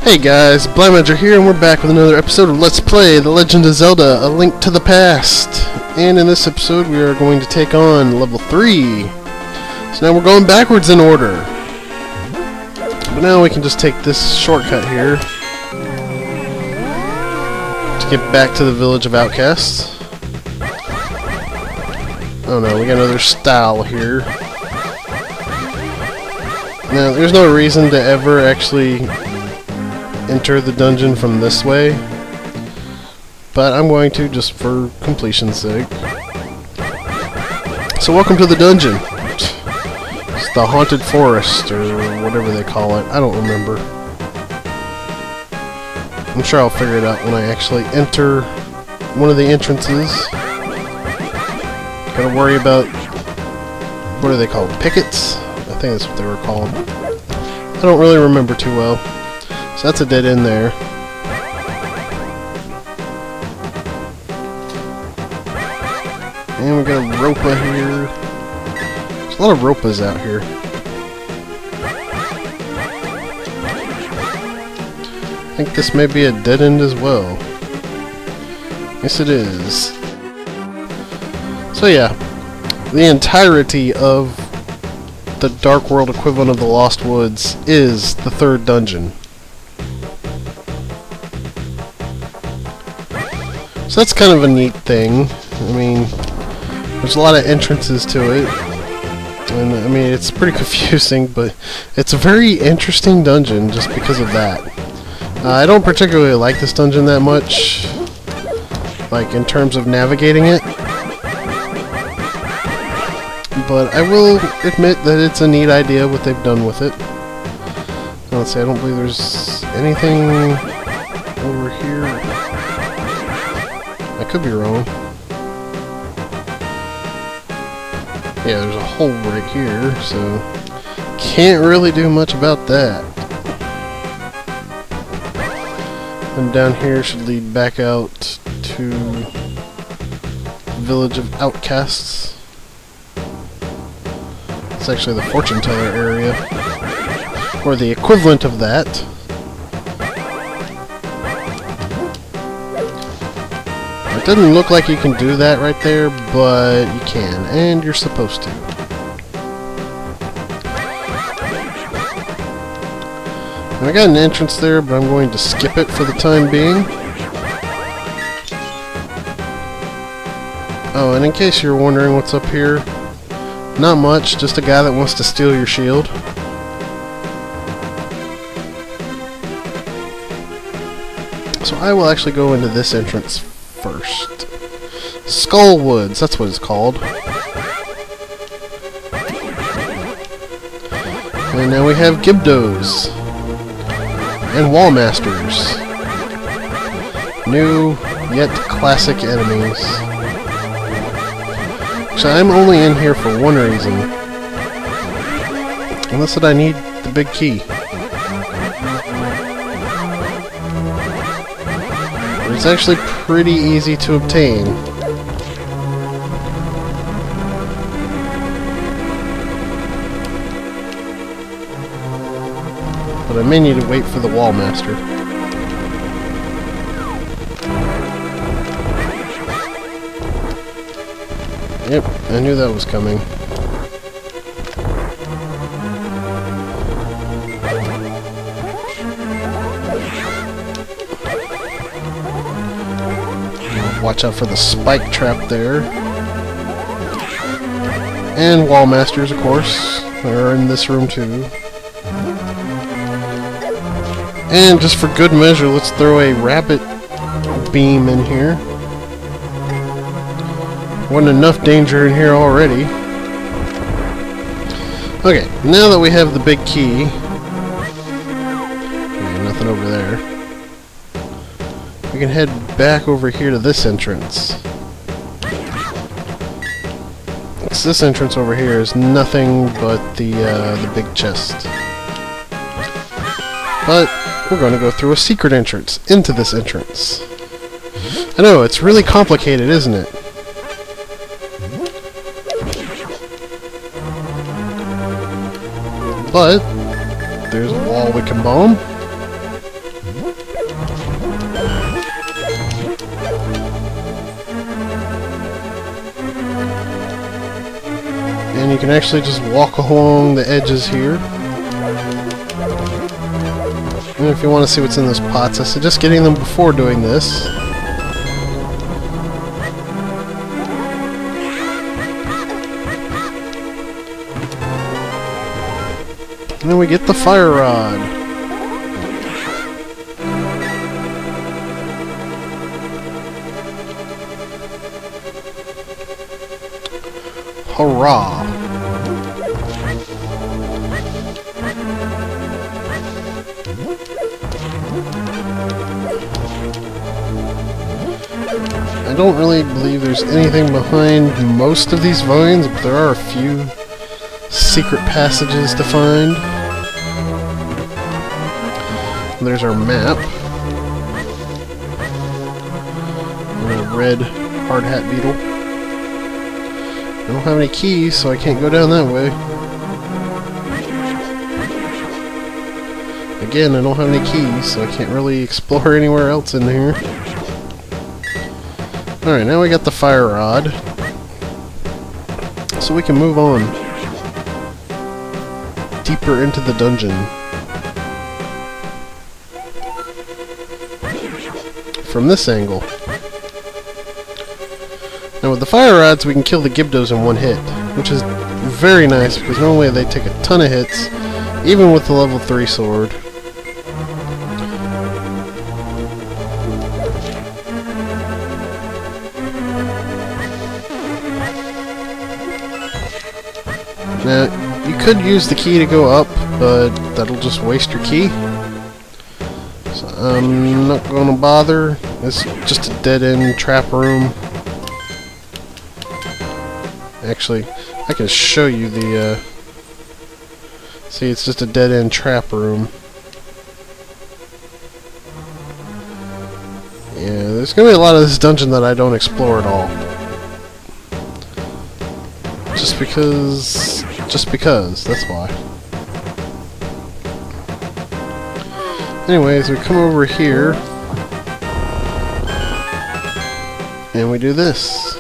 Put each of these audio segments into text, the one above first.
Hey guys, Blaumagier here, and we're back with another episode of Let's Play The Legend of Zelda, A Link to the Past. And in this episode we are going to take on level 3. So now we're going backwards in order. But now we can just take this shortcut here to get back to the village of outcasts. Oh no, we got another style here. Now, there's no reason to ever actually enter the dungeon from this way, but I'm going to just for completion's sake. So welcome to the dungeon. It's the haunted forest, or whatever they call it. I don't remember. I'm sure I'll figure it out when I actually enter one of the entrances. Gotta worry about, what are they called? Pickets? I think that's what they were called. I don't really remember too well. So that's a dead end there. And we got a ropa here. There's a lot of ropas out here. I think this may be a dead end as well. Yes, it is. So yeah, the entirety of the Dark World equivalent of the Lost Woods is the third dungeon. So that's kind of a neat thing. I mean, there's a lot of entrances to it. And I mean, it's pretty confusing, but it's a very interesting dungeon just because of that. I don't particularly like this dungeon that much, like in terms of navigating it. But I will admit that it's a neat idea what they've done with it. Let's see, I don't believe there's anything over here. I could be wrong. Yeah, there's a hole right here, so can't really do much about that. And down here should lead back out to Village of Outcasts. It's actually the fortune teller area, or the equivalent of that. It doesn't look like you can do that right there, but you can, and you're supposed to. And I got an entrance there, but I'm going to skip it for the time being. Oh, and in case you're wondering what's up here, not much, just a guy that wants to steal your shield. So I will actually go into this entrance first. Skull Woods, that's what it's called. And now we have Gibdos and Wallmasters. New, yet classic enemies. So I'm only in here for one reason. And that's that I need the big key. It's actually pretty easy to obtain. But I may need to wait for the Wallmaster. Yep, I knew that was coming. Watch out for the spike trap there. And Wallmasters, of course. They're in this room too. And just for good measure, let's throw a rabbit beam in here. Wasn't enough danger in here already. Okay, now that we have the big key... Okay, nothing over there. We can head back over here to this entrance. This entrance over here is nothing but the big chest. But we're going to go through a secret entrance into this entrance. I know, it's really complicated, isn't it? But there's a wall we can bomb. And you can actually just walk along the edges here. And if you want to see what's in those pots, I suggest getting them before doing this. And then we get the fire rod. Hurrah! I don't really believe there's anything behind most of these vines, but there are a few secret passages to find. There's our map. And a red hard hat beetle. I don't have any keys, so I can't go down that way. Again, I don't have any keys, so I can't really explore anywhere else in here. Alright, now we got the fire rod. So we can move on deeper into the dungeon. From this angle. Now with the fire rods we can kill the Gibdos in one hit, which is very nice because normally they take a ton of hits, even with the level 3 sword. Now you could use the key to go up, but that'll just waste your key. I'm not going to bother. It's just a dead-end trap room. Actually, I can show you the, see, it's just a dead-end trap room. Yeah, there's going to be a lot of this dungeon that I don't explore at all. Just because, that's why. Anyways, we come over here and we do this.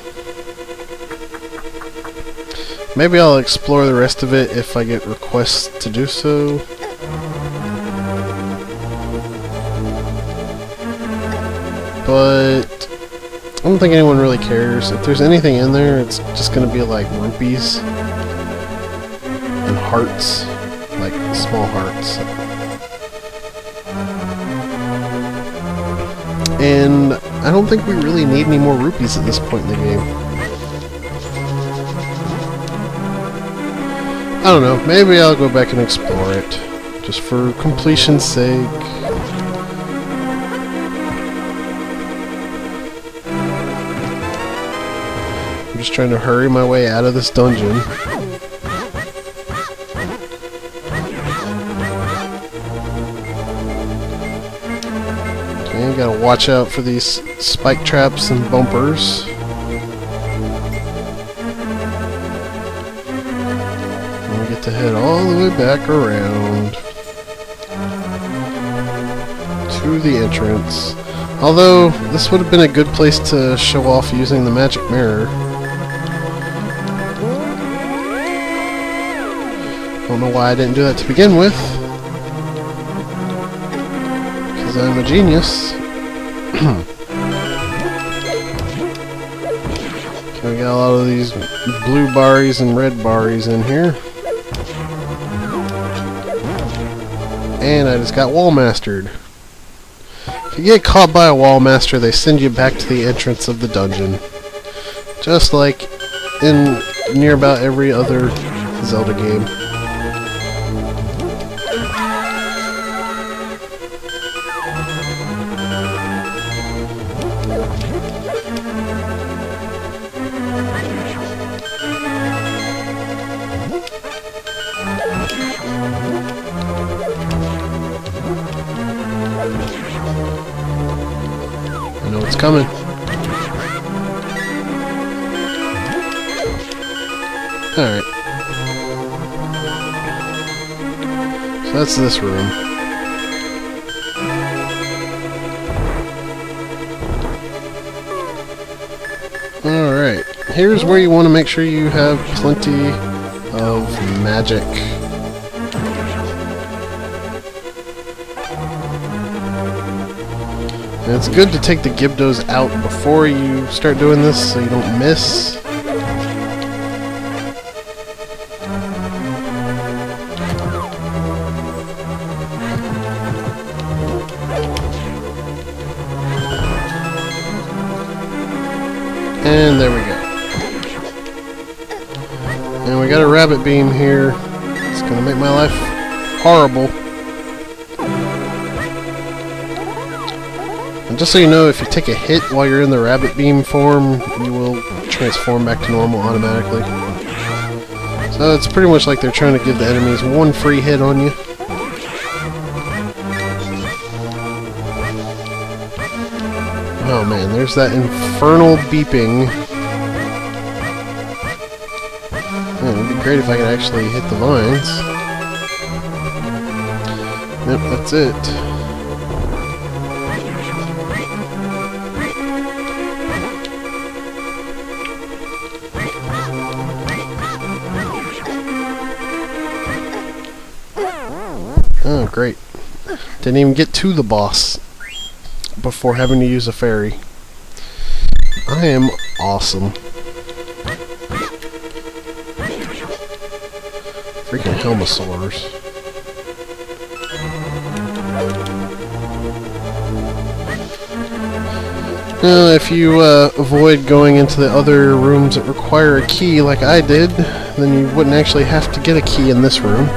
Maybe I'll explore the rest of it if I get requests to do so. But I don't think anyone really cares. If there's anything in there, it's just gonna be like rupees and hearts, like small hearts. And I don't think we really need any more rupees at this point in the game. I don't know, maybe I'll go back and explore it, just for completion's sake. I'm just trying to hurry my way out of this dungeon. Okay, gotta watch out for these spike traps and bumpers. To head all the way back around to the entrance. Although, this would have been a good place to show off using the magic mirror. Don't know why I didn't do that to begin with. Because I'm a genius. Okay, we got a lot of these blue barries and red barries in here. And I just got wall mastered. If you get caught by a wall master, they send you back to the entrance of the dungeon. Just like in near about every other Zelda game. I know it's coming. Alright. So that's this room. Alright, here's where you want to make sure you have plenty of magic. And it's good to take the Gibdos out before you start doing this so you don't miss. And there we go. And we got a rabbit beam here. It's gonna make my life horrible. And just so you know, if you take a hit while you're in the rabbit beam form, you will transform back to normal automatically. So it's pretty much like they're trying to give the enemies one free hit on you. Oh man, there's that infernal beeping. Man, it'd be great if I could actually hit the vines. Yep, that's it. Oh, great. Didn't even get to the boss before having to use a fairy. I am awesome. Freaking Helmosaurs. Now, if you avoid going into the other rooms that require a key like I did, then you wouldn't actually have to get a key in this room.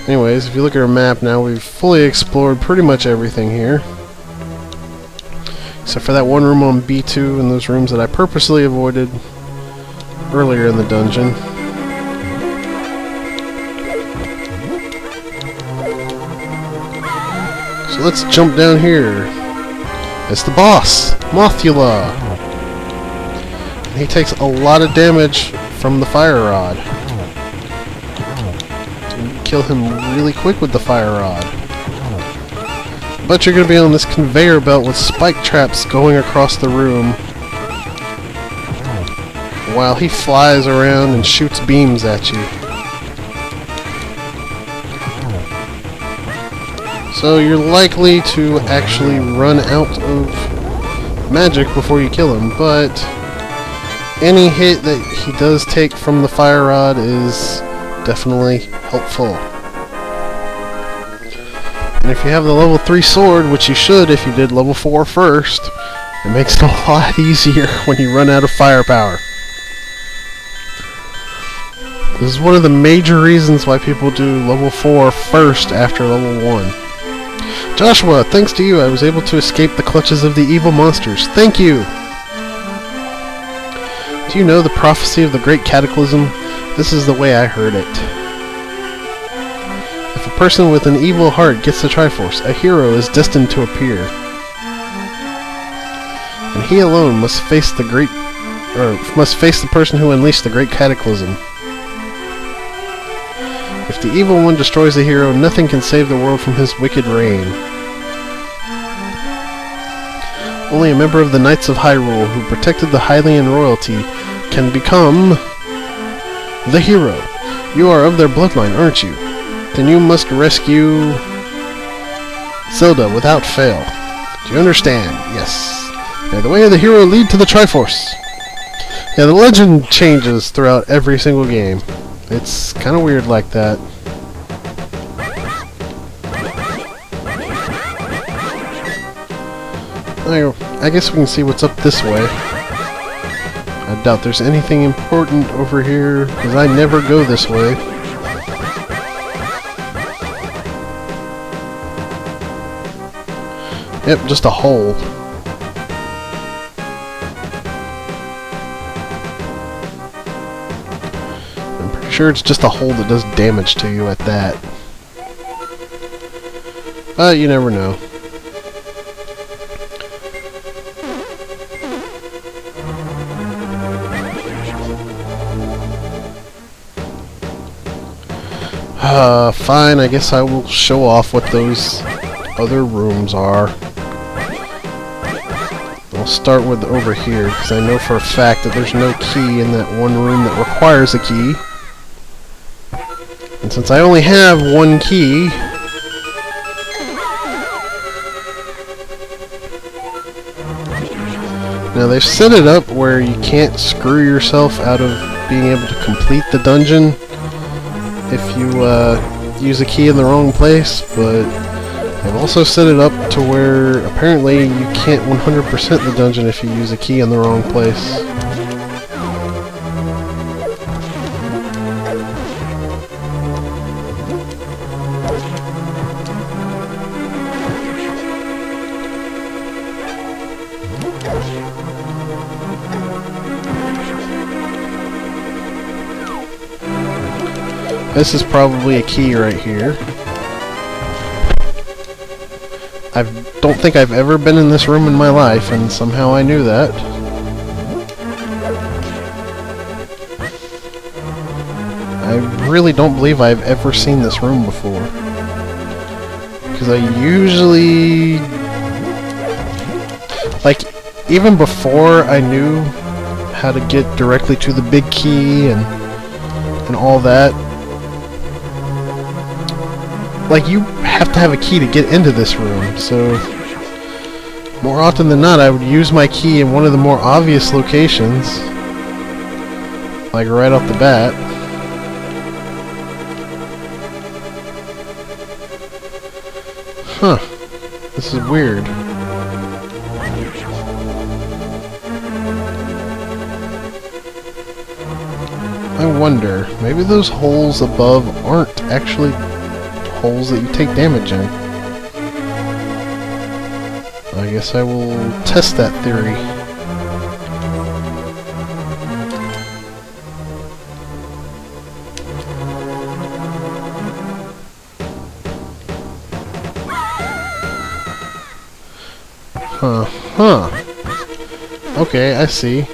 Anyways, if you look at our map now, we've fully explored pretty much everything here. Except for that one room on B2 and those rooms that I purposely avoided earlier in the dungeon. So let's jump down here. It's the boss, Mothula. And he takes a lot of damage from the fire rod. Kill him really quick with the fire rod. But you're going to be on this conveyor belt with spike traps going across the room while he flies around and shoots beams at you. So you're likely to actually run out of magic before you kill him, but any hit that he does take from the fire rod is definitely helpful. And if you have the level 3 sword, which you should if you did level 4 first, it makes it a lot easier when you run out of firepower. This is one of the major reasons why people do level 4 first after level 1. Joshua, thanks to you, I was able to escape the clutches of the evil monsters. Thank you! Do you know the prophecy of the Great Cataclysm? This is the way I heard it. If a person with an evil heart gets the Triforce, a hero is destined to appear. And he alone must face the person who unleashed the Great Cataclysm. If the evil one destroys the hero, nothing can save the world from his wicked reign. Only a member of the Knights of Hyrule, who protected the Hylian royalty, can become the hero. You are of their bloodline, aren't you? Then you must rescue Zelda without fail. Do you understand? Yes. May the way of the hero lead to the Triforce. Yeah, the legend changes throughout every single game. It's kind of weird like that. I guess we can see what's up this way. I doubt there's anything important over here, because I never go this way. Yep, just a hole. I'm pretty sure it's just a hole that does damage to you at that. But you never know. Fine, I guess I will show off what those other rooms are. I'll start with over here, because I know for a fact that there's no key in that one room that requires a key. And since I only have one key... Now they've set it up where you can't screw yourself out of being able to complete the dungeon if you use a key in the wrong place, but they've also set it up to where apparently you can't 100% the dungeon if you use a key in the wrong place. This is probably a key right here. I don't think I've ever been in this room in my life, and somehow I knew that. I really don't believe I've ever seen this room before. Because I usually... Like, even before I knew how to get directly to the big key and all that, like, you have to have a key to get into this room, so more often than not I would use my key in one of the more obvious locations, like right off the bat. Huh. This is weird. I wonder, maybe those holes above aren't actually holes that you take damage in. I guess I will test that theory. Okay, I see.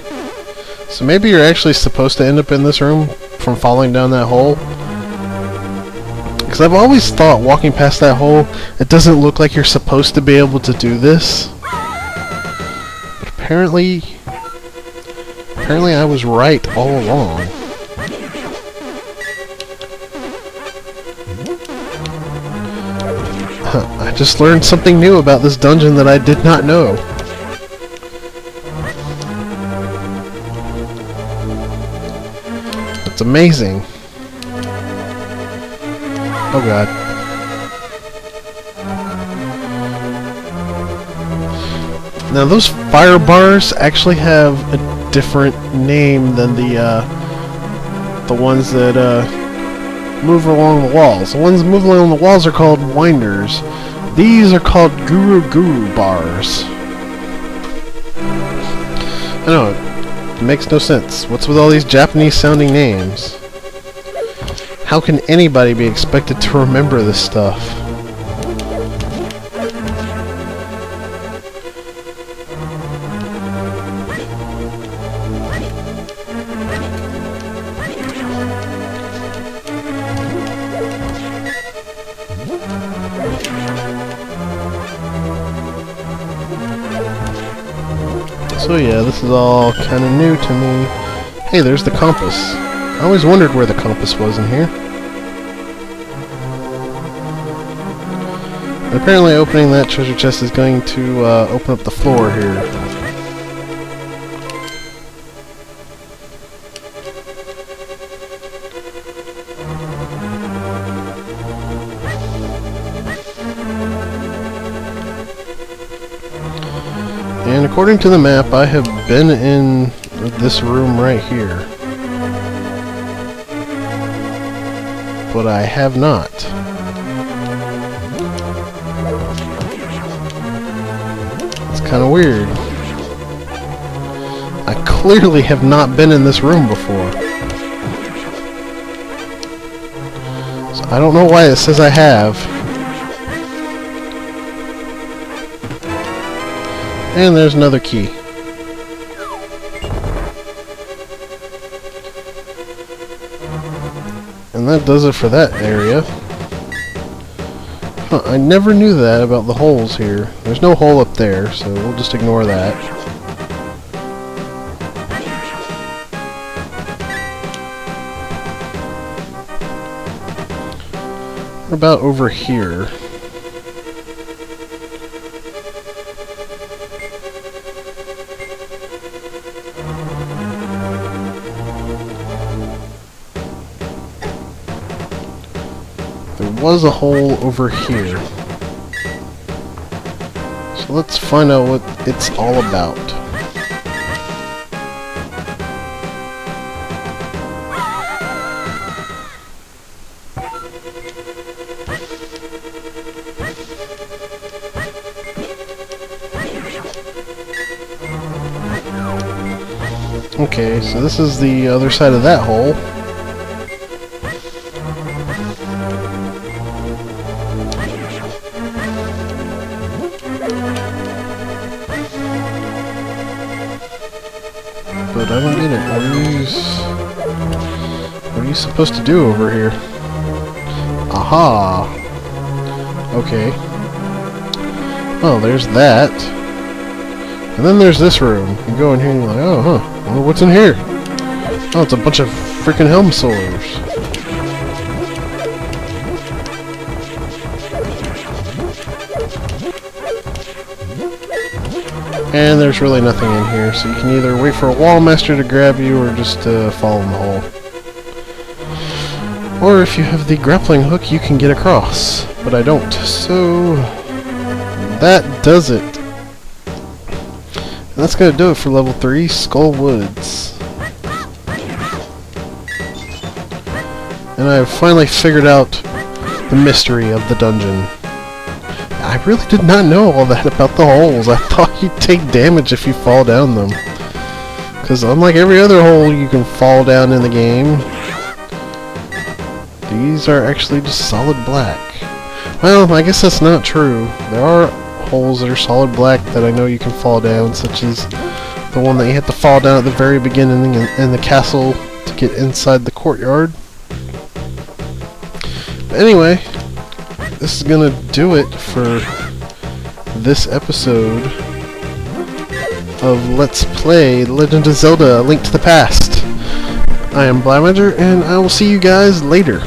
So maybe you're actually supposed to end up in this room from falling down that hole? Because I've always thought, walking past that hole, it doesn't look like you're supposed to be able to do this. But apparently I was right all along. I just learned something new about this dungeon that I did not know. It's amazing. Oh god. Now those fire bars actually have a different name than the ones that move along the walls. The ones moving along the walls are called winders. These are called guru bars. I know, it makes no sense. What's with all these Japanese sounding names? How can anybody be expected to remember this stuff? So yeah, this is all kind of new to me. Hey, there's the compass. I always wondered where the compass was in here. But apparently opening that treasure chest is going to open up the floor here. And according to the map, I have been in this room right here. But I have not. It's kind of weird. I clearly have not been in this room before. So I don't know why it says I have. And there's another key. And And that does it for that area. Huh, I never knew that about the holes here. There's no hole up there, so we'll just ignore that. What about over here? There was a hole over here. So let's find out what it's all about. Okay, so this is the other side of that hole. But I don't get it. What are you supposed to do over here? Aha! Okay. Oh, there's that. And then there's this room. You go in here and you're like, oh, huh. Well, what's in here? Oh, it's a bunch of freaking helm swords. And there's really nothing in here, so you can either wait for a wall master to grab you or just fall in the hole. Or if you have the grappling hook, you can get across. But I don't, so that does it. And that's going to do it for level 3, Skull Woods. And I've finally figured out the mystery of the dungeon. I really did not know all that about the holes. I thought you'd take damage if you fall down them. Because unlike every other hole you can fall down in the game, these are actually just solid black. Well, I guess that's not true. There are holes that are solid black that I know you can fall down, such as the one that you have to fall down at the very beginning in the castle to get inside the courtyard. But anyway, this is gonna do it for this episode of Let's Play Legend of Zelda: A Link to the Past. I am Blaumagier, and I will see you guys later.